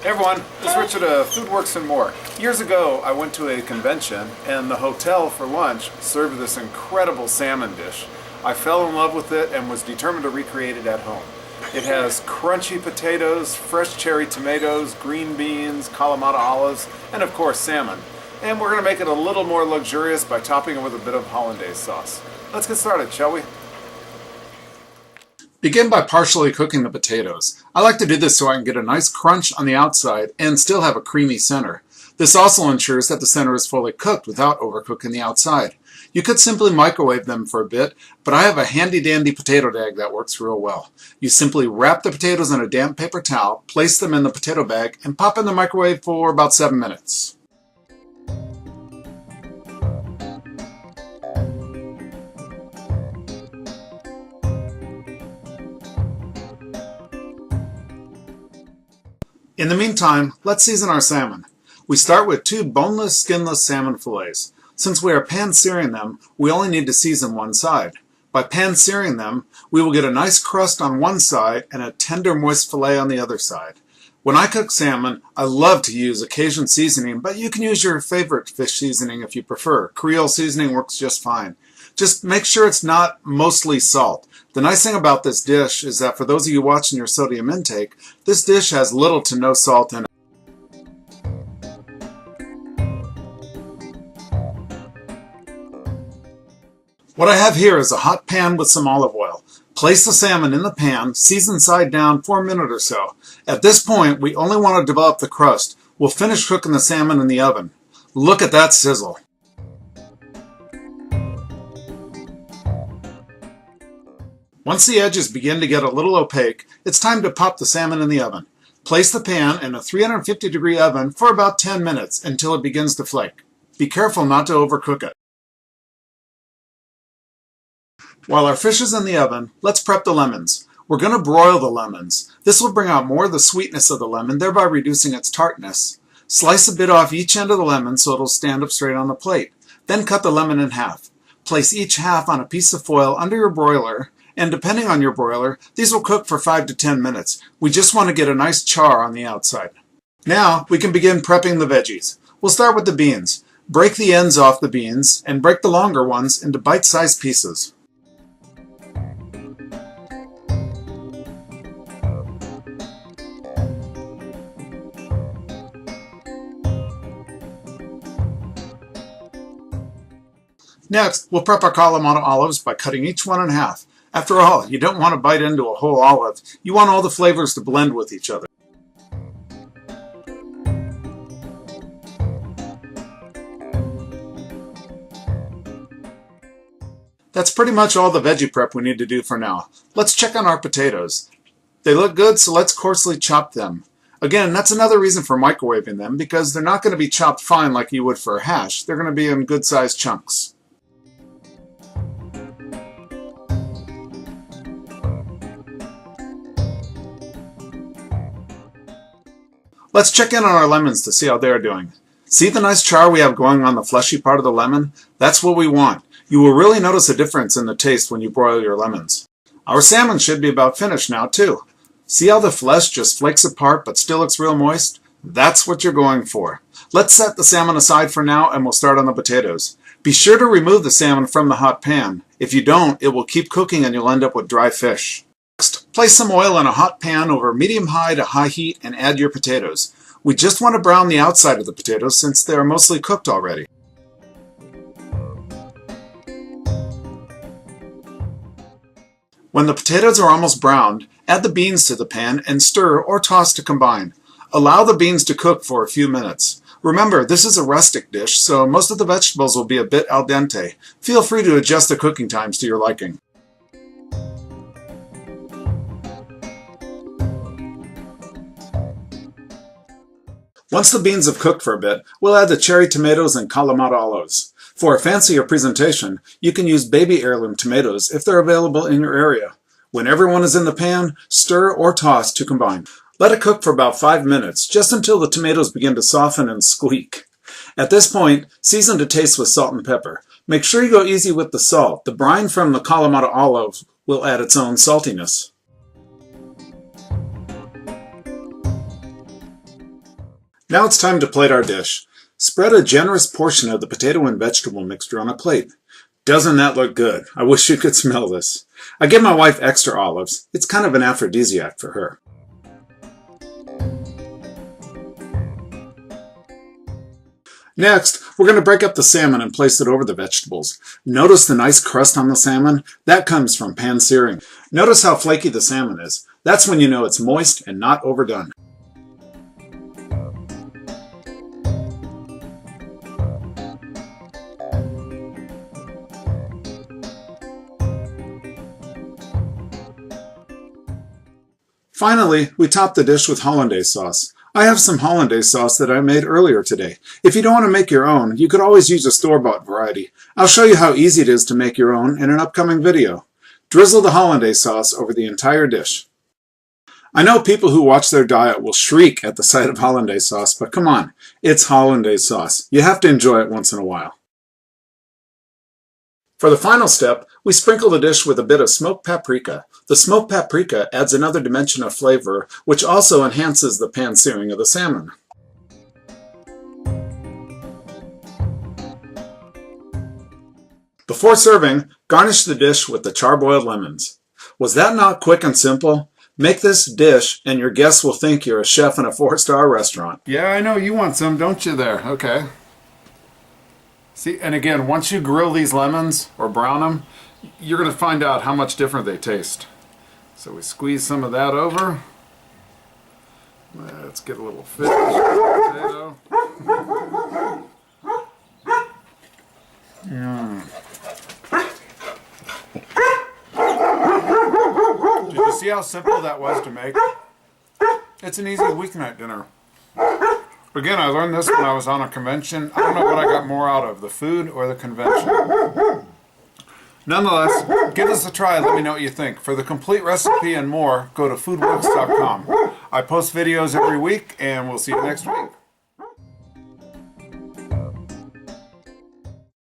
Hey everyone, this is Richard of Food Works and More. Years ago, I went to a convention and the hotel for lunch served this incredible salmon dish. I fell in love with it and was determined to recreate it at home. It has crunchy potatoes, fresh cherry tomatoes, green beans, Kalamata olives, and of course salmon. And we're going to make it a little more luxurious by topping it with a bit of hollandaise sauce. Let's get started, shall we? Begin by partially cooking the potatoes. I like to do this so I can get a nice crunch on the outside and still have a creamy center. This also ensures that the center is fully cooked without overcooking the outside. You could simply microwave them for a bit, but I have a handy-dandy potato bag that works real well. You simply wrap the potatoes in a damp paper towel, place them in the potato bag, and pop in the microwave for about 7 minutes. In the meantime, let's season our salmon. We start with 2 boneless, skinless salmon fillets. Since we are pan-searing them, we only need to season one side. By pan-searing them, we will get a nice crust on one side and a tender, moist fillet on the other side. When I cook salmon, I love to use Cajun seasoning, but you can use your favorite fish seasoning if you prefer. Creole seasoning works just fine. Just make sure it's not mostly salt. The nice thing about this dish is that for those of you watching your sodium intake, this dish has little to no salt in it. What I have here is a hot pan with some olive oil. Place the salmon in the pan, season side down for a minute or so. At this point, we only want to develop the crust. We'll finish cooking the salmon in the oven. Look at that sizzle. Once the edges begin to get a little opaque, it's time to pop the salmon in the oven. Place the pan in a 350-degree oven for about 10 minutes until it begins to flake. Be careful not to overcook it. While our fish is in the oven, let's prep the lemons. We're going to broil the lemons. This will bring out more of the sweetness of the lemon, thereby reducing its tartness. Slice a bit off each end of the lemon so it'll stand up straight on the plate. Then cut the lemon in half. Place each half on a piece of foil under your broiler, and depending on your broiler, these will cook for 5 to 10 minutes. We just want to get a nice char on the outside. Now we can begin prepping the veggies. We'll start with the beans. Break the ends off the beans and break the longer ones into bite-sized pieces. Next, we'll prep our Kalamata olives by cutting each one in half. After all, you don't want to bite into a whole olive. You want all the flavors to blend with each other. That's pretty much all the veggie prep we need to do for now. Let's check on our potatoes. They look good, so let's coarsely chop them. Again, that's another reason for microwaving them, because they're not going to be chopped fine like you would for a hash. They're going to be in good-sized chunks. Let's check in on our lemons to see how they're doing. See the nice char we have going on the fleshy part of the lemon? That's what we want. You will really notice a difference in the taste when you broil your lemons. Our salmon should be about finished now too. See how the flesh just flakes apart but still looks real moist? That's what you're going for. Let's set the salmon aside for now and we'll start on the potatoes. Be sure to remove the salmon from the hot pan. If you don't, it will keep cooking and you'll end up with dry fish. Next, place some oil in a hot pan over medium-high to high heat and add your potatoes. We just want to brown the outside of the potatoes since they are mostly cooked already. When the potatoes are almost browned, add the beans to the pan and stir or toss to combine. Allow the beans to cook for a few minutes. Remember, this is a rustic dish, so most of the vegetables will be a bit al dente. Feel free to adjust the cooking times to your liking. Once the beans have cooked for a bit, we'll add the cherry tomatoes and Kalamata olives. For a fancier presentation, you can use baby heirloom tomatoes if they're available in your area. When everyone is in the pan, stir or toss to combine. Let it cook for about 5 minutes, just until the tomatoes begin to soften and squeak. At this point, season to taste with salt and pepper. Make sure you go easy with the salt. The brine from the Kalamata olive will add its own saltiness. Now it's time to plate our dish. Spread a generous portion of the potato and vegetable mixture on a plate. Doesn't that look good? I wish you could smell this. I give my wife extra olives. It's kind of an aphrodisiac for her. Next, we're going to break up the salmon and place it over the vegetables. Notice the nice crust on the salmon? That comes from pan searing. Notice how flaky the salmon is. That's when you know it's moist and not overdone. Finally, we top the dish with hollandaise sauce. I have some hollandaise sauce that I made earlier today. If you don't want to make your own, you could always use a store-bought variety. I'll show you how easy it is to make your own in an upcoming video. Drizzle the hollandaise sauce over the entire dish. I know people who watch their diet will shriek at the sight of hollandaise sauce, but come on, it's hollandaise sauce. You have to enjoy it once in a while. For the final step, we sprinkle the dish with a bit of smoked paprika. The smoked paprika adds another dimension of flavor, which also enhances the pan searing of the salmon. Before serving, garnish the dish with the charbroiled lemons. Was that not quick and simple? Make this dish and your guests will think you're a chef in a 4-star restaurant. Yeah, I know you want some, don't you there? Okay. See, and again, once you grill these lemons or brown them, you're going to find out how much different they taste. So we squeeze some of that over. Let's get a little fish, potato. Did you see how simple that was to make? It's an easy weeknight dinner. Again, I learned this when I was on a convention. I don't know what I got more out of, the food or the convention. Nonetheless, give this a try and let me know what you think. For the complete recipe and more, go to foodworks.com. I post videos every week, and we'll see you next week.